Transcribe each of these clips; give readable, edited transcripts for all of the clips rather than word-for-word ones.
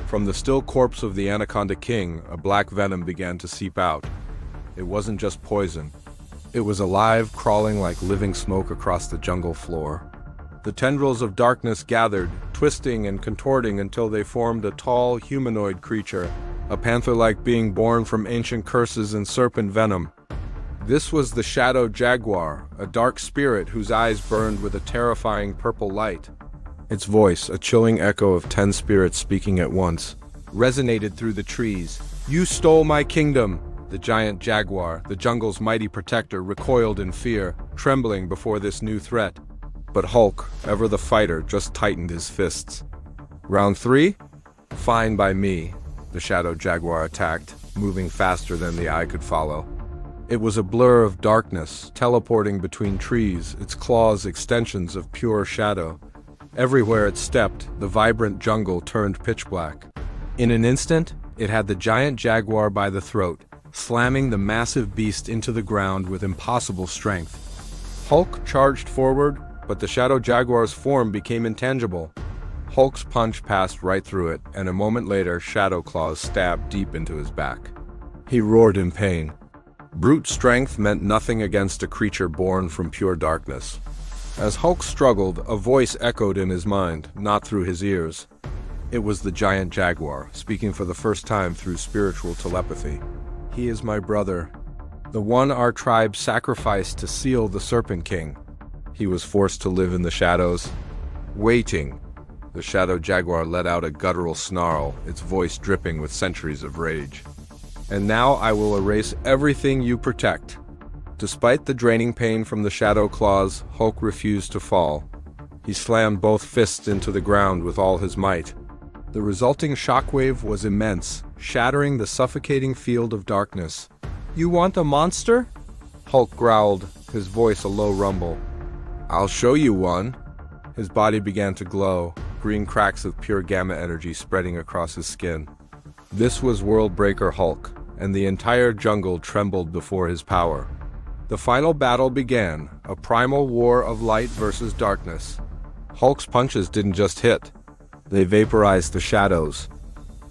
From the still corpse of the Anaconda King, a black venom began to seep out. It wasn't just poison. It was alive, crawling like living smoke across the jungle floor. The tendrils of darkness gathered, twisting and contorting until they formed a tall, humanoid creature, a panther-like being born from ancient curses and serpent venom. This was the Shadow Jaguar, a dark spirit whose eyes burned with a terrifying purple light. Its voice, a chilling echo of 10 spirits speaking at once, resonated through the trees. "You stole my kingdom!" The giant jaguar, the jungle's mighty protector, recoiled in fear, trembling before this new threat. But Hulk, ever the fighter, just tightened his fists. "Round 3? Fine by me," the Shadow Jaguar attacked, moving faster than the eye could follow. It was a blur of darkness, teleporting between trees, its claws extensions of pure shadow. Everywhere it stepped, the vibrant jungle turned pitch black. In an instant, it had the giant jaguar by the throat, slamming the massive beast into the ground with impossible strength. Hulk charged forward, but the Shadow Jaguar's form became intangible. Hulk's punch passed right through it, and a moment later, shadow claws stabbed deep into his back. He roared in pain. Brute strength meant nothing against a creature born from pure darkness. As Hulk struggled, a voice echoed in his mind, not through his ears. It was the Giant Jaguar, speaking for the first time through spiritual telepathy. "He is my brother, the one our tribe sacrificed to seal the Serpent King." He was forced to live in the shadows, waiting. The Shadow Jaguar let out a guttural snarl, its voice dripping with centuries of rage. "And now I will erase everything you protect." Despite the draining pain from the shadow claws, Hulk refused to fall. He slammed both fists into the ground with all his might. The resulting shockwave was immense, shattering the suffocating field of darkness. "You want a monster?" Hulk growled, his voice a low rumble. "I'll show you one." His body began to glow, green cracks of pure gamma energy spreading across his skin. This was Worldbreaker Hulk, and the entire jungle trembled before his power. The final battle began, a primal war of light versus darkness. Hulk's punches didn't just hit. They vaporized the shadows.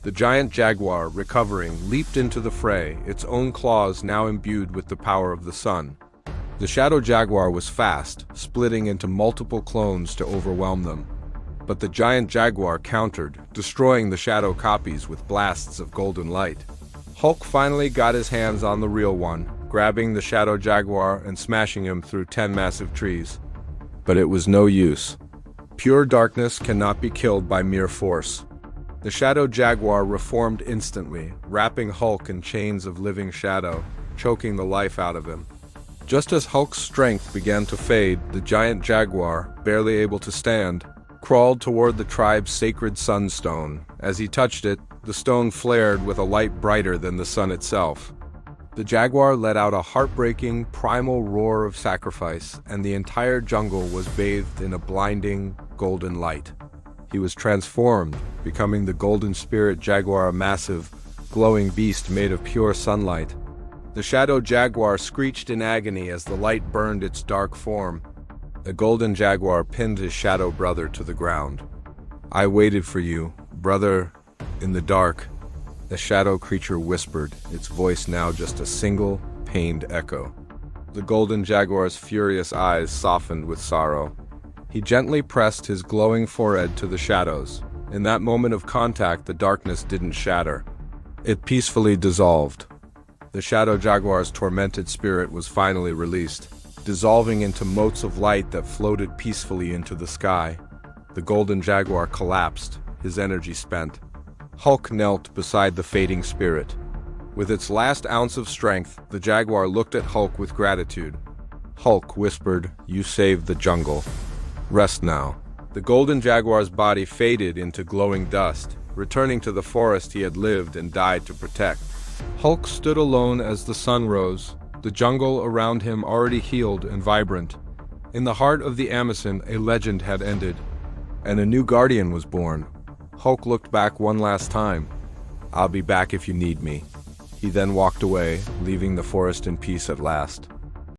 The giant jaguar, recovering, leaped into the fray, its own claws now imbued with the power of the sun. The Shadow Jaguar was fast, splitting into multiple clones to overwhelm them. But the giant jaguar countered, destroying the shadow copies with blasts of golden light. Hulk finally got his hands on the real one, grabbing the Shadow Jaguar and smashing him through 10 massive trees. But it was no use. Pure darkness cannot be killed by mere force. The Shadow Jaguar reformed instantly, wrapping Hulk in chains of living shadow, choking the life out of him. Just as Hulk's strength began to fade, the giant jaguar, barely able to stand, crawled toward the tribe's sacred sunstone. As he touched it, the stone flared with a light brighter than the sun itself. The jaguar let out a heartbreaking, primal roar of sacrifice, and the entire jungle was bathed in a blinding, golden light. He was transformed, becoming the golden spirit jaguar, a massive, glowing beast made of pure sunlight. The Shadow Jaguar screeched in agony as the light burned its dark form. The golden jaguar pinned his shadow brother to the ground. "I waited for you, brother, in the dark," the shadow creature whispered, its voice now just a single, pained echo. The golden jaguar's furious eyes softened with sorrow. He gently pressed his glowing forehead to the shadows. In that moment of contact, the darkness didn't shatter. It peacefully dissolved. The Shadow Jaguar's tormented spirit was finally released, dissolving into motes of light that floated peacefully into the sky. The golden jaguar collapsed, his energy spent. Hulk knelt beside the fading spirit. With its last ounce of strength, the jaguar looked at Hulk with gratitude. Hulk whispered, "You saved the jungle. Rest now." The golden jaguar's body faded into glowing dust, returning to the forest he had lived and died to protect. Hulk stood alone as the sun rose, the jungle around him already healed and vibrant. In the heart of the Amazon, a legend had ended, and a new guardian was born. Hulk looked back one last time. "I'll be back if you need me." He then walked away, leaving the forest in peace at last.